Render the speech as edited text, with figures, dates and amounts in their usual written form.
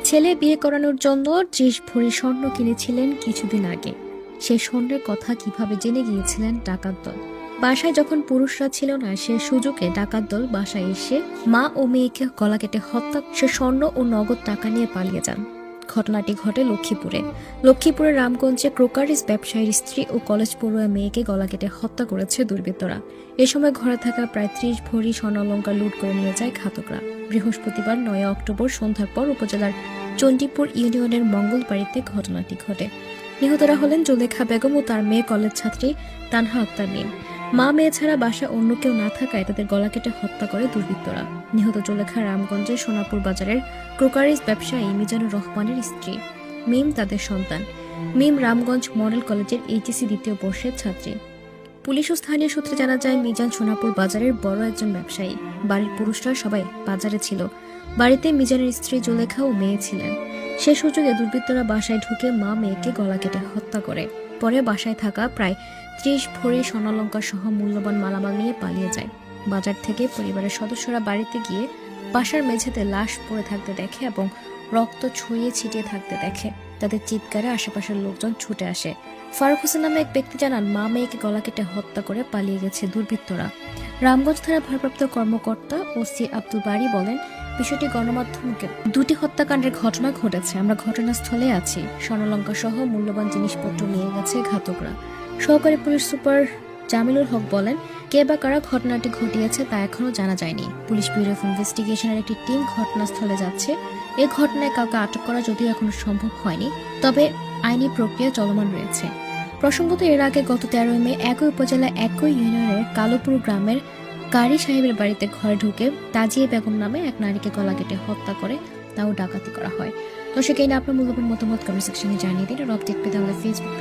ছেলে বিয়ে করানোর জন্য 30 ভরি স্বর্ণ কিনেছিলেন কিছুদিন আগে। সেই স্বর্ণের কথা কিভাবে জেনে গিয়েছিলেন ডাকাত দল? বাসায় যখন পুরুষরা ছিল না, সে সুযোগে ডাকাত দল বাসায় এসে মা ও মেয়েকে গলা কেটে হত্যা, সে স্বর্ণ ও নগদ টাকা নিয়ে পালিয়ে যান। ঘটনাটি ঘটে লক্ষ্মীপুরের রামগঞ্জে ক্রোকারিস ব্যবসায়ীর স্ত্রী ও কলেজ পড়ুয়া মেয়েকে গলা কেটে হত্যা করেছে দুর্বৃত্তরা। এ সময় ঘরে থাকা প্রায় 30 ভরি স্বর্ণালংকার লুট করে নিয়ে যায় ঘাতকরা। বৃহস্পতিবার 9 অক্টোবর সন্ধ্যার পর উপজেলার চণ্ডীপুর ইউনিয়নের মঙ্গলবাড়িতে ঘটনাটি ঘটে। নিহতরা হলেন জুলেখা বেগম ও তার মেয়ে কলেজ ছাত্রী তানহা আক্তার মিম। মা মেয়ে ছাড়া বাসা অন্য কেউ না থাকায় তাদের গলা কেটে হত্যা করে দুর্বৃত্তরা। নিহত জুলেখা রামগঞ্জের সোনাপুর বাজারের ক্রোকারিস ব্যবসায়ী মিজানুর রহমানের স্ত্রী। মিম তাদের সন্তান। মিম রামগঞ্জ মডেল কলেজের এইচএসসি দ্বিতীয় বর্ষের ছাত্রী। পুলিশ ও স্থানীয় সূত্রে জানা যায়, মিজান সোনাপুর বাজারের বড় একজন ব্যবসায়ী। বাড়ির পুরুষরা সবাই বাজারে ছিল। বাড়িতে মিজানের স্ত্রী জুলেখা ও মেয়ে ছিলেন। সে সুযোগে দুর্বৃত্তরা বাসায় ঢুকে মা মেয়েকে গলা কেটে হত্যা করে। পরে বাসায় থাকা প্রায় 30 ভরি স্বর্ণালংকার সহ মূল্যবান মালামাল নিয়ে পালিয়ে যায়। বাজার থেকে পরিবারের সদস্যরা বাড়িতে গিয়ে বাসার মেঝেতে লাশ পড়ে থাকতে দেখে এবং রক্ত ছড়িয়ে ছিটিয়ে থাকতে দেখে। তাদের চিৎকারে আশেপাশের লোকজন ছুটে আসে। ফারুক হোসেন নামে এক ব্যক্তি জানান, মা মেয়েকে গলা কেটে হত্যা করে পালিয়ে গেছে দুর্বৃত্তরা। রামগঞ্জ থানার ভারপ্রাপ্ত কর্মকর্তা ওসি আব্দুল বারী বলেন, বিষয়টি গণমাধ্যমকে দুটি হত্যাকাণ্ডের ঘটনা ঘটেছে। আমরা ঘটনাস্থলে আছি। স্বর্ণালংকার সহ মূল্যবান জিনিসপত্র নিয়ে গেছে ঘাতকরা। সহকারী পুলিশ সুপার জামিলুল হক বলেন, কে বা কারা ঘটনাটি ঘটিয়েছে তা এখনো জানা যায়নি। পুলিশ ব্যুরো অফ ইনভেস্টিগেশনের একটি টিম ঘটনাস্থলে যাচ্ছে। এই ঘটনায় কাউকে আটক করা যদিও এখনো সম্ভব হয়নি, তবে আইনি প্রক্রিয়া চলমান রয়েছে। প্রসঙ্গত, এর আগে গত 13 মে একই উপজেলা একই ইউনিয়নের কালোপুর গ্রামের কারি সাহেবের বাড়িতে ঘরে ঢুকে তাজিয়া বেগম নামে এক নারীকে গলা কেটে হত্যা করে তাও ডাকাতি করা হয়। দর্শক, এই নিয়ে আপনার মূল্যবান মতামত কমেন্ট সেকশনে জানিয়ে দিন। আর আপডেট পেতে আমাদের ফেসবুক পেজ